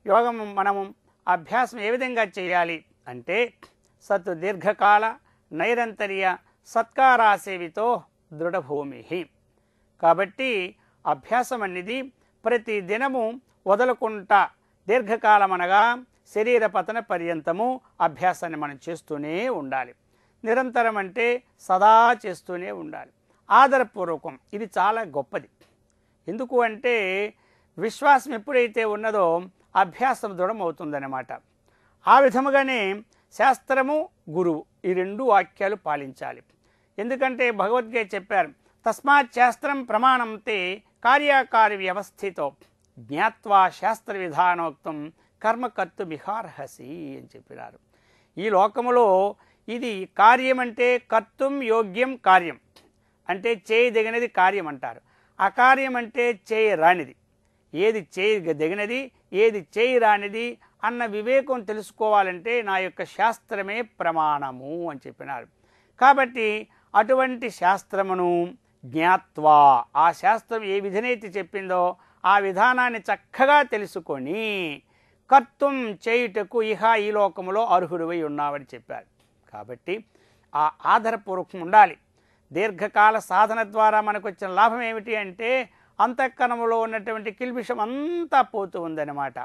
యోగం మనము అభ్యాసం ఏ విధంగా చేయాలి అంటే సత్ దీర్ఘకాల నైరంతర్య సత్కారాసేవితో దృఢభూమి. కాబట్టి అభ్యాసం అనేది ప్రతి దినము వదలకుండా దీర్ఘకాలం అనగా శరీర పతన పర్యంతము అభ్యాసాన్ని మనం చేస్తూనే ఉండాలి. నిరంతరం అంటే సదా చేస్తూనే ఉండాలి. ఆదరపూర్వకం ఇది చాలా గొప్పది. ఎందుకు అంటే విశ్వాసం ఎప్పుడైతే ఉన్నదో అభ్యాసం దృఢమవుతుందన్నమాట. ఆ విధముగానే శాస్త్రము గురువు ఈ రెండు వాక్యాలు పాలించాలి. ఎందుకంటే భగవద్గీత చెప్పారు, తస్మాత్ శాస్త్రం ప్రమాణంతే కార్యకారి వ్యవస్థితో జ్ఞాత్వా శాస్త్ర విధానోక్తం కర్మకర్తుమిహార్హసి అని చెప్పినారు. ఈ లోకములో ఇది కార్యం అంటే కర్తుం యోగ్యం కార్యం అంటే చేయదగినది కార్యం అంటారు. అకార్యం అంటే చేయరానిది. ఏది చేయదగినది ఏది చేయరానిది అన్న వివేకం తెలుసుకోవాలంటే నా యొక్క శాస్త్రమే ప్రమాణము అని చెప్పినారు. కాబట్టి అటువంటి శాస్త్రమును జ్ఞాత్వా ఆ శాస్త్రం ఏ విధనైతే చెప్పిందో ఆ విధానాన్ని చక్కగా తెలుసుకొని కర్తం చేయుటకు ఇహ ఈ లోకములో అర్హుడివై ఉన్నావని చెప్పారు. కాబట్టి ఆ ఆధారపూర్వకం ఉండాలి. దీర్ఘకాల సాధన ద్వారా మనకు వచ్చిన లాభం ఏమిటి అంటే అంతఃకరణములో ఉన్నటువంటి కిల్బిషం అంతా పోతూ ఉందన్నమాట.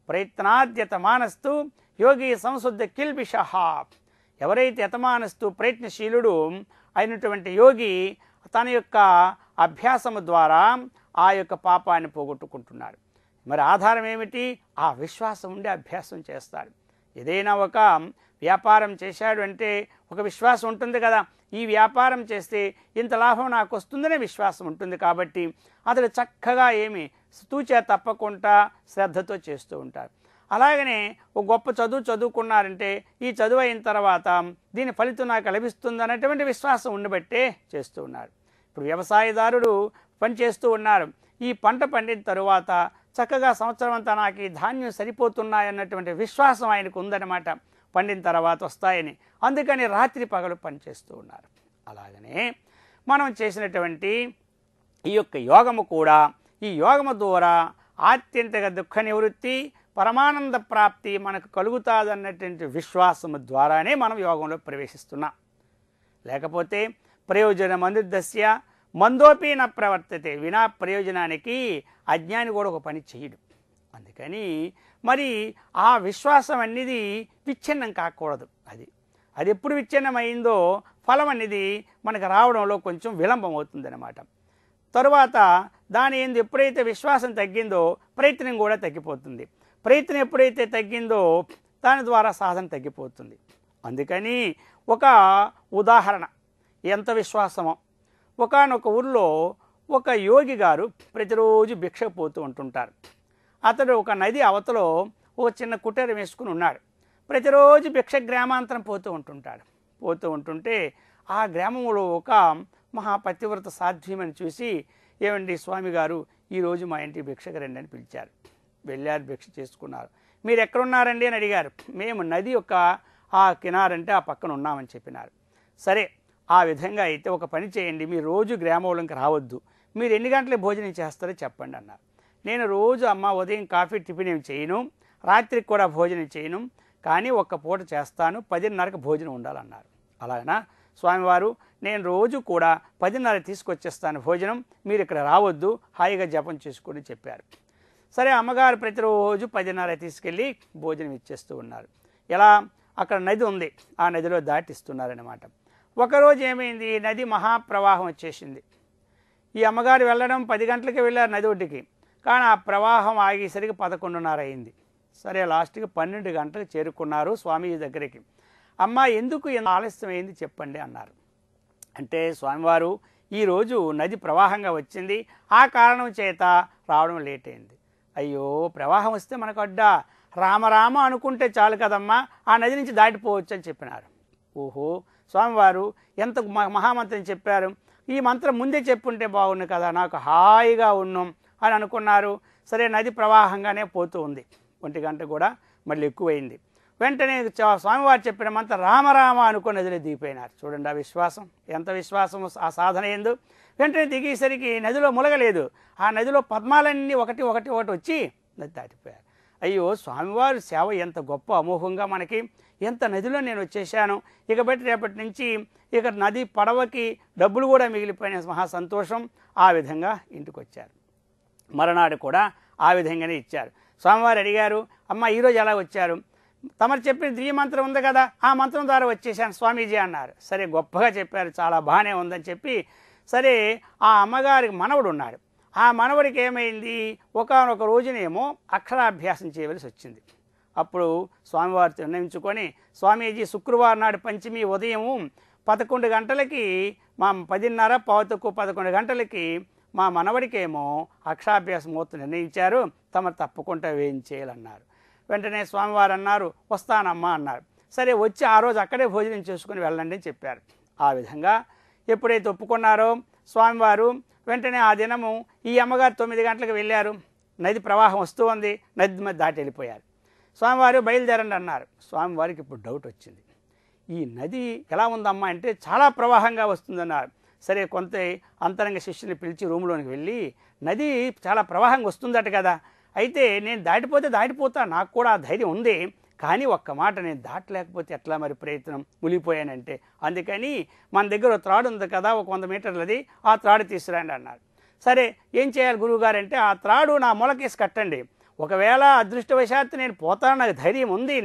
ప్రయత్నాద్యతమానస్తు యోగి సంశుద్ధ కిల్బిష. ఎవరైతే యతమానస్తు ప్రయత్నశీలుడు అయినటువంటి యోగి తన యొక్క అభ్యాసము ద్వారా ఆ యొక్క పాపాన్ని పోగొట్టుకుంటున్నాడు. మరి ఆధారం ఏమిటి? ఆ విశ్వాసం ఉండి అభ్యాసం చేస్తాడు. ఏదైనా ఒక వ్యాపారం చేశాడు అంటే ఒక విశ్వాసం ఉంటుంది కదా, ఈ వ్యాపారం చేస్తే ఇంత లాభం నాకు వస్తుందనే విశ్వాసం ఉంటుంది. కాబట్టి అతడు చక్కగా ఏమి తూచా తప్పకుండా శ్రద్ధతో చేస్తూ ఉంటారు. అలాగనే ఒక గొప్ప చదువుకున్నారంటే ఈ చదువు అయిన తర్వాత దీని ఫలితం నాకు లభిస్తుంది అనేటువంటి విశ్వాసం ఉండబట్టే చేస్తూ ఉన్నారు. ఇప్పుడు వ్యవసాయదారుడు పని చేస్తూ ఉన్నారు. ఈ పంట పండిన తరువాత చక్కగా సంవత్సరం అంతా నాకు ఈ ధాన్యం సరిపోతున్నాయన్నటువంటి విశ్వాసం ఆయనకు ఉందన్నమాట. పండిన తర్వాత వస్తాయని, అందుకని రాత్రి పగలు పనిచేస్తూ ఉన్నారు. అలాగనే మనం చేసినటువంటి ఈ యొక్క యోగము కూడా ఈ యోగము ద్వారా ఆత్యంతిక దుఃఖ నివృత్తి పరమానంద ప్రాప్తి మనకు కలుగుతాదన్నటువంటి విశ్వాసము ద్వారానే మనం యోగంలో ప్రవేశిస్తున్నాం. లేకపోతే ప్రయోజనం అనుద్దస్య మందోపి న ప్రవర్తతే. వినా ప్రయోజనానికి అజ్ఞాని కూడా ఒక పని చేయడు. అందుకని మరి ఆ విశ్వాసం అనేది విచ్ఛిన్నం కాకూడదు. అది ఎప్పుడు విచ్ఛిన్నం అయిందో ఫలం అనేది మనకు రావడంలో కొంచెం విలంబం అవుతుందన్నమాట. తరువాత దాని ఎందు ఎప్పుడైతే విశ్వాసం తగ్గిందో ప్రయత్నం కూడా తగ్గిపోతుంది. ప్రయత్నం ఎప్పుడైతే తగ్గిందో దాని ద్వారా సాధన తగ్గిపోతుంది. అందుకని ఒక ఉదాహరణ ఎంత విశ్వాసమో, ఒకానొక ఊర్లో ఒక యోగి గారు ప్రతిరోజు భిక్షకు పోతూ ఉంటుంటారు. అతడు ఒక నది అవతలో ఒక చిన్న కుటీరం వేసుకుని ఉన్నాడు. ప్రతిరోజు భిక్ష గ్రామాంతరం పోతూ ఉంటుంటే ఆ గ్రామంలో ఒక మహాపతివ్రత సాధ్వీమని చూసి, ఏమండి స్వామిగారు ఈరోజు మా ఇంటికి భిక్షకు రండి అని పిలిచారు. వెళ్ళారు, భిక్ష చేసుకున్నారు. మీరు ఎక్కడున్నారండి అని అడిగారు. మేము నది యొక్క ఆ కినారంటే ఆ పక్కన ఉన్నామని చెప్పినారు. సరే, ఆ విధంగా అయితే ఒక పని చేయండి, మీరు రోజు గ్రామంలోకి రావద్దు, మీరు ఎన్ని గంటలకు భోజనం చేస్తారో చెప్పండి అన్నారు. నేను రోజు అమ్మ ఉదయం కాఫీ టిఫిన్ ఏమి చేయను, రాత్రికి కూడా భోజనం చేయను, కానీ ఒక్క పూట చేస్తాను, 10:30కి భోజనం ఉండాలన్నారు. అలాగనా స్వామివారు, నేను రోజు కూడా 10:30 తీసుకొచ్చేస్తాను భోజనం, మీరు ఇక్కడ రావద్దు, హాయిగా జపం చేసుకుని చెప్పారు. సరే, అమ్మగారు ప్రతిరోజు 10:30 తీసుకెళ్ళి భోజనం ఇచ్చేస్తూ ఉన్నారు. ఎలా? అక్కడ నది ఉంది, ఆ నదిలో దాటిస్తున్నారన్నమాట. ఒకరోజు ఏమైంది, నది మహాప్రవాహం వచ్చేసింది. ఈ అమ్మగారు వెళ్ళడం 10 గంటలకి వెళ్ళారు నది ఒడ్డుకి, కానీ ఆ ప్రవాహం ఆగేసరికి 11:30 అయింది. సరే, లాస్ట్కి 12 గంటలకు చేరుకున్నారు స్వామీజీ దగ్గరికి. అమ్మ ఎందుకు ఎంత ఆలస్యం అయింది చెప్పండి అన్నారు. అంటే స్వామివారు, ఈరోజు నది ప్రవాహంగా వచ్చింది, ఆ కారణం చేత రావడం లేట్ అయింది. అయ్యో, ప్రవాహం వస్తే మనకు అడ్డా, రామరామ అనుకుంటే చాలు కదమ్మా, ఆ నది నుంచి దాటిపోవచ్చు అని చెప్పినారు. ఓహో, స్వామివారు ఎంత మహామంత్రం చెప్పారు, ఈ మంత్రం ముందే చెప్పుంటే బాగుంది కదా, నాకు హాయిగా ఉన్నాం అని అనుకున్నారు. సరే, నది ప్రవాహంగానే పోతూ ఉంది. 1 గంట కూడా మళ్ళీ ఎక్కువైంది. వెంటనే స్వామివారు చెప్పిన మంత్రం రామరామ అనుకుని నదిలో దిగిపోయినారు. చూడండి ఆ విశ్వాసం, ఎంత విశ్వాసం ఆ సాధన ఏందో. వెంటనే దిగేసరికి నదిలో ములగలేదు, ఆ నదిలో పద్మాలన్నీ ఒకటి వచ్చి నది దాటిపోయారు. అయ్యో స్వామివారి సేవ ఎంత గొప్ప అమోఘంగా మనకి, ఎంత నదిలో నేను వచ్చేసాను, ఇక బట్టి రేపటి నుంచి ఇక నది పడవకి డబ్బులు కూడా మిగిలిపోయిన మహా సంతోషం. ఆ విధంగా ఇంటికి వచ్చారు. మరునాడు కూడా ఆ విధంగానే ఇచ్చారు. స్వామివారు అడిగారు, అమ్మ ఈరోజు ఎలా వచ్చారు? తమరు చెప్పిన దివ్య మంత్రం ఉంది కదా, ఆ మంత్రం ద్వారా వచ్చేసాను స్వామీజీ అన్నారు. సరే గొప్పగా చెప్పారు, చాలా బాగానే ఉందని చెప్పి, సరే ఆ అమ్మగారికి మనవడు ఉన్నాడు. ఆ మనవడికి ఏమైంది, ఒకానొక రోజునేమో అక్షరాభ్యాసం చేయవలసి వచ్చింది. అప్పుడు స్వామివారితో నిర్ణయించుకొని, స్వామీజీ శుక్రవారం నాడు పంచమి ఉదయం 11 గంటలకి, మా 10:30 పావుతక్కువ 11 గంటలకి మా మనవడికేమో అక్షరాభ్యాసం ముహూర్తం నిర్ణయించారు, తమరు తప్పకుండా వేయించేయాలన్నారు. వెంటనే స్వామివారు అన్నారు, వస్తానమ్మా అన్నారు. సరే వచ్చి ఆ రోజు అక్కడే భోజనం చేసుకుని వెళ్ళండి అని చెప్పారు. ఆ విధంగా ఎప్పుడైతే ఒప్పుకున్నారో స్వామివారు, వెంటనే ఆ దినము ఈ అమ్మగారు 9 గంటలకు వెళ్ళారు. నది ప్రవాహం వస్తూ ఉంది, నది మీద దాటి వెళ్ళిపోయారు. స్వామివారు బయలుదేరండి అన్నారు. స్వామివారికి ఇప్పుడు డౌట్ వచ్చింది, ఈ నది ఎలా ఉందమ్మా అంటే చాలా ప్రవాహంగా వస్తుందన్నారు. సరే కొంత అంతరంగ శిష్యుని పిలిచి రూమ్లోనికి వెళ్ళి, నది చాలా ప్రవాహంగా వస్తుందట కదా, అయితే నేను దాటిపోతే దాటిపోతా, నాకు కూడా ఆ ధైర్యం ఉంది, కానీ ఒక్క మాట నేను దాటలేకపోతే ఎట్లా మరి ప్రయత్నం, మునిగిపోయానంటే, అందుకని మన దగ్గర ఒక త్రాడు ఉంది కదా, ఒక 100 మీటర్లది, ఆ త్రాడు తీసుకురండి అన్నారు. సరే ఏం చేయాలి గురువుగారు అంటే, ఆ త్రాడు నా మొలకేసి కట్టండి, ఒకవేళ అదృష్టవశాత్తు నేను పోతాను, నాకు ధైర్యం ఉంది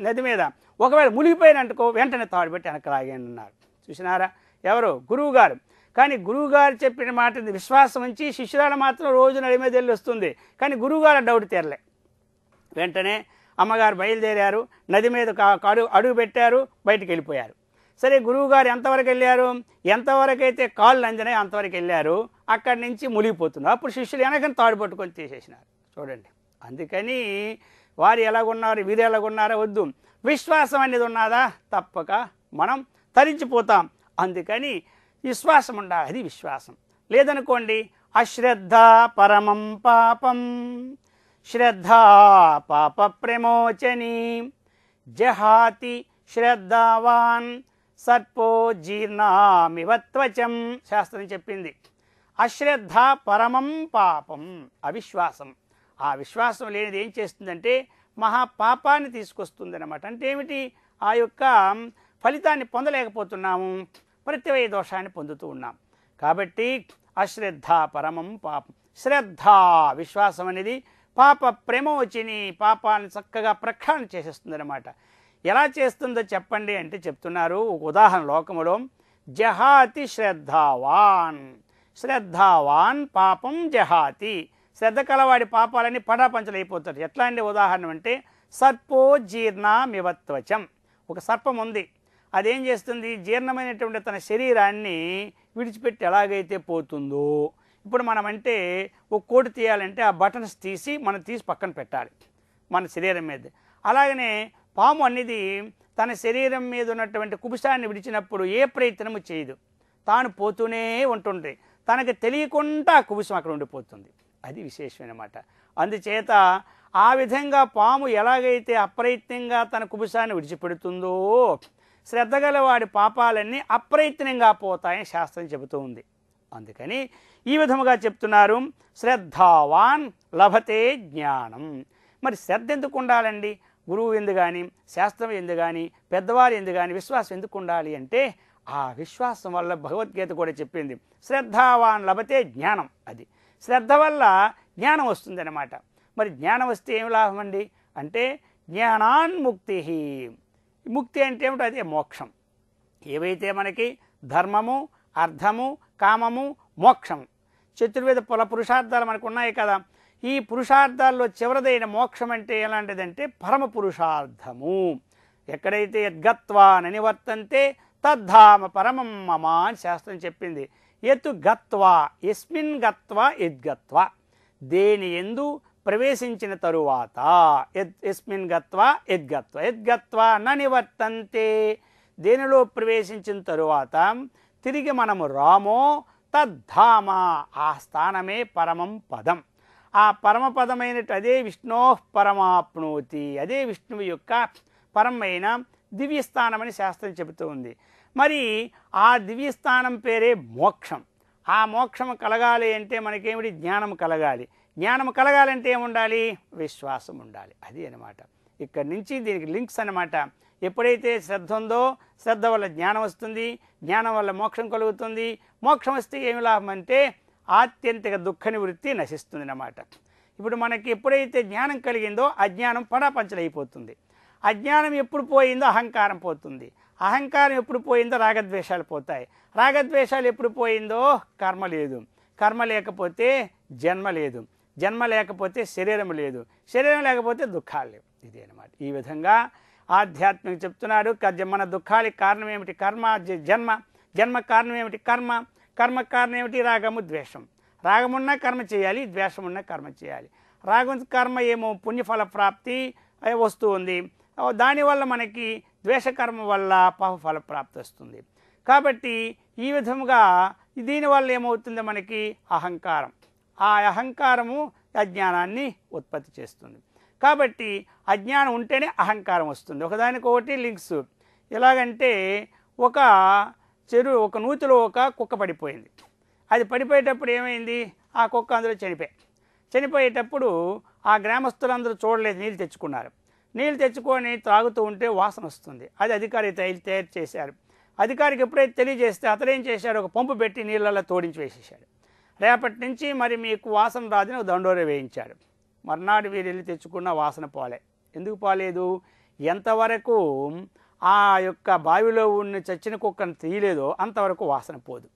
నది మీద, ఒకవేళ మునిగిపోయినట్టుకో వెంటనే తాడు పెట్టి వెనక్కి లాగండి అన్నారు. చూసినారా, ఎవరు గురువుగారు. కానీ గురువుగారు చెప్పిన మాట విశ్వాసం ఉంచి శిష్యురాలు మాత్రం రోజు నడి మీద వెళ్ళి వస్తుంది, కానీ గురువుగారు డౌట్ తీరలే. వెంటనే అమ్మగారు బయలుదేరారు, నది మీద అడుగు పెట్టారు, బయటికి వెళ్ళిపోయారు. సరే గురువుగారు ఎంతవరకు వెళ్ళారు, ఎంతవరకు అయితే కాళ్ళు అందినాయి అంతవరకు వెళ్ళారు, అక్కడి నుంచి మునిగిపోతున్నారు. అప్పుడు శిష్యులు వెనకని తాడు పట్టుకొని తీసేసినారు. చూడండి, అందుకని వారు ఎలాగున్నారు, వీరు ఎలాగున్నారో వద్దు, విశ్వాసం అనేది ఉన్నదా తప్పక మనం తరించిపోతాం. అందుకని విశ్వాసం ఉండాలి, అది విశ్వాసం. లేదనుకోండి, అశ్రద్ధ పరమం పాపం, శ్రద్ధ పాప ప్రమోచని, జహాతి శ్రద్ధావాన్ సర్పో జీర్ణామివత్వచం. శాస్త్రం చెప్పింది, అశ్రద్ధ పరమం పాపం, అవిశ్వాసం. ఆ విశ్వాసం లేనిది ఏం చేస్తుందంటే మహాపాపాన్ని తీసుకొస్తుంది అన్నమాట. అంటే ఏమిటి, ఆ యొక్క ఫలితాన్ని పొందలేకపోతున్నాము, ప్రత్యవయ దోషాన్ని పొందుతూ ఉన్నాం. కాబట్టి అశ్రద్ధ పరమం పాపం, శ్రద్ధ విశ్వాసం అనేది పాప ప్రమోచిని, పాపాన్ని చక్కగా ప్రక్షాళన చేసేస్తుంది అన్నమాట. ఎలా చేస్తుందో చెప్పండి అంటే చెప్తున్నారు ఒక ఉదాహరణ లోకములో, జహాతి శ్రద్ధావాన్, శ్రద్ధావాన్ పాపం జహాతి, శ్రద్ధ కలవాడి పాపాలన్నీ పటాపంచలైపోతాడు. ఎట్లా అండి ఉదాహరణ అంటే, సర్పో జీర్ణమివత్వచం, ఒక సర్పం ఉంది, అదేం చేస్తుంది, జీర్ణమైనటువంటి తన శరీరాన్ని విడిచిపెట్టి ఎలాగైతే పోతుందో, ఇప్పుడు మనం అంటే ఒక కోటు తీయాలంటే ఆ బటన్స్ తీసి మనం తీసి పక్కన పెట్టాలి మన శరీరం మీద. అలాగనే పాము అనేది తన శరీరం మీద ఉన్నటువంటి కుబుసాన్ని విడిచినప్పుడు ఏ ప్రయత్నము చేయదు, తాను పోతూనే ఉంటుంది, తనకు తెలియకుండా ఆ కుబుసం అక్కడ ఉండిపోతుంది. అది విశేషమన్నమాట. అందుచేత ఆ విధంగా పాము ఎలాగైతే అప్రయత్నంగా తన కుబుసాన్ని విడిచిపెడుతుందో, శ్రద్ధగల వాడి పాపాలన్నీ అప్రయత్నంగా పోతాయని శాస్త్రం చెబుతూ ఉంది. అందుకని ఈ విధముగా చెప్తున్నారు, శ్రద్ధావాన్ లభతే జ్ఞానం. మరి శ్రద్ధ ఎందుకు ఉండాలండి, గురువు ఎందు కానీ, శాస్త్రం ఎందు కానీ, పెద్దవారి ఎందు కానీ విశ్వాసం ఎందుకు ఉండాలి అంటే, ఆ విశ్వాసం వల్ల భగవద్గీత కూడా చెప్పింది, శ్రద్ధావాన్ లభతే జ్ఞానం. అది శ్రద్ధ వల్ల జ్ఞానం వస్తుంది అన్నమాట. మరి జ్ఞానం వస్తే ఏమి లాభం అండి అంటే, జ్ఞానాన్ముక్తి. ముక్తి అంటే ఏమిటో అదే మోక్షం. ఏవైతే మనకి ధర్మము, అర్థము, కామము, మోక్షము, చతుర్వేద పురుషార్థాలు మనకు ఉన్నాయి కదా, ఈ పురుషార్థాల్లో చివరిదైన మోక్షం అంటే ఎలాంటిదంటే పరమ పురుషార్థము. ఎక్కడైతే యద్గత్వా ననివర్తంతే తద్ధామ పరమం మమ అని శాస్త్రం చెప్పింది. యత్ గత్వా, యస్మిన్ గత్వా యద్గత్వా, దేని యందు ప్రవేశించిన తరువాత, యస్మిన్ గత్వా యద్గత్వా, యద్గత్వా న నివర్తంతే, దేనిలో ప్రవేశించిన తరువాత తిరిగి మనము రామో తద్ధామ, ఆ స్థానమే పరమం పదం. ఆ పరమపదమైనట్టు అదే విష్ణో పరమాప్నోతి, అదే విష్ణువు యొక్క పరమైన దివ్యస్థానమని శాస్త్రం చెబుతూ ఉంది. మరి ఆ దివ్యస్థానం పేరే మోక్షం. ఆ మోక్షం కలగాలి అంటే మనకేమిటి, జ్ఞానం కలగాలి. జ్ఞానం కలగాలంటే ఏముండాలి? విశ్వాసం ఉండాలి. అది అన్నమాట. ఇక్కడి నుంచి దీనికి లింక్స్ అన్నమాట. ఎప్పుడైతే శ్రద్ధ ఉందో శ్రద్ధ వల్ల జ్ఞానం వస్తుంది, జ్ఞానం వల్ల మోక్షం కలుగుతుంది. మోక్షం వస్తే ఏమి లాభం అంటే ఆత్యంతిక దుఃఖ నివృత్తి నశిస్తుంది అన్నమాట. ఇప్పుడు మనకి ఎప్పుడైతే జ్ఞానం కలిగిందో అజ్ఞానం పడాపంచలైపోతుంది. అజ్ఞానం ఎప్పుడు పోయిందో అహంకారం పోతుంది. అహంకారం ఎప్పుడు పోయిందో రాగద్వేషాలు పోతాయి. రాగద్వేషాలు ఎప్పుడు పోయిందో కర్మ లేదు. కర్మ లేకపోతే జన్మ లేదు. జన్మ లేకపోతే శరీరం లేదు. శరీరం లేకపోతే దుఃఖాలు లేవు. ఇదే అన్నమాట. ఈ విధంగా ఆధ్యాత్మిక చెప్తున్నాడు. మన దుఃఖాలకి కారణం ఏమిటి? కర్మ. జన్మ. జన్మ కారణం ఏమిటి? కర్మ. కర్మ కారణం ఏమిటి? రాగము ద్వేషం. రాగమున్నా కర్మ చేయాలి, ద్వేషమున్నా కర్మ చేయాలి. రాగం కర్మ ఏమో పుణ్యఫల ప్రాప్తి వస్తూ ఉంది. దానివల్ల మనకి ద్వేషకర్మ వల్ల పాపఫల ప్రాప్తి వస్తుంది. కాబట్టి ఈ విధముగా దీనివల్ల ఏమవుతుంది? మనకి అహంకారం. ఆ అహంకారము అజ్ఞానాన్ని ఉత్పత్తి చేస్తుంది. కాబట్టి అజ్ఞానం ఉంటేనే అహంకారం వస్తుంది. ఒకదానికొకటి లింక్స్. ఎలాగంటే ఒక నూతిలో ఒక కుక్క పడిపోయింది. అది పడిపోయేటప్పుడు ఏమైంది? ఆ కుక్క అందులో చనిపోయేటప్పుడు ఆ గ్రామస్తులందరూ చూడలేదు, నీళ్ళు తెచ్చుకున్నారు. నీళ్ళు తెచ్చుకొని త్రాగుతూ ఉంటే వాసన వస్తుంది. అది అధికారి తయారు చేశారు. అధికారికి ఎప్పుడైతే తెలియజేస్తే అతను ఏం చేశాడు? ఒక పంపు పెట్టి నీళ్ళల్లో తోడించి వేసేసాడు. రేపటి నుంచి మరి మీకు వాసన రాదని ఒక దండోర వేయించాడు. మర్నాడు వీరు వెళ్ళి తెచ్చుకున్న వాసన పోలే. ఎందుకు పోలేదు? ఎంతవరకు ఆ యొక్క బావిలో ఉన్న చచ్చిన కుక్కను తీయలేదో అంతవరకు వాసన పోదు.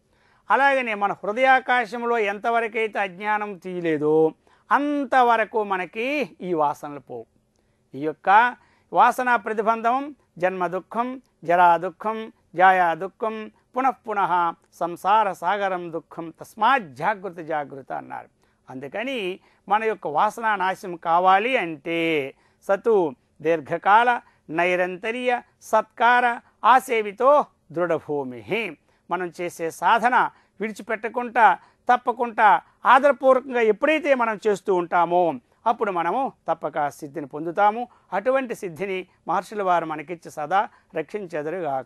అలాగనే మన హృదయాకాశంలో ఎంతవరకైతే అజ్ఞానం తీయలేదో అంతవరకు మనకి ఈ వాసనలు పోవు. ఈ యొక్క వాసన ప్రతిబంధం జన్మ దుఃఖం, జరా దుఃఖం, జాయా దుఃఖం, పునఃపునః సంసార సాగరం దుఃఖం, తస్మాత్ జాగృత జాగృత అన్నారు. అందుకని మన యొక్క వాసన నాశనం కావాలి అంటే సతు దీర్ఘకాల నైరంతర్య సత్కార ఆసేవితో దృఢభూమి. మనం చేసే సాధన విడిచిపెట్టకుండా తప్పకుండా ఆదరపూర్వకంగా ఎప్పుడైతే మనం చేస్తూ ఉంటామో అప్పుడు మనము తప్పక సిద్ధిని పొందుతాము. అటువంటి సిద్ధిని మహర్షుల వారు మనకిచ్చి సదా రక్షించెదరుగాక.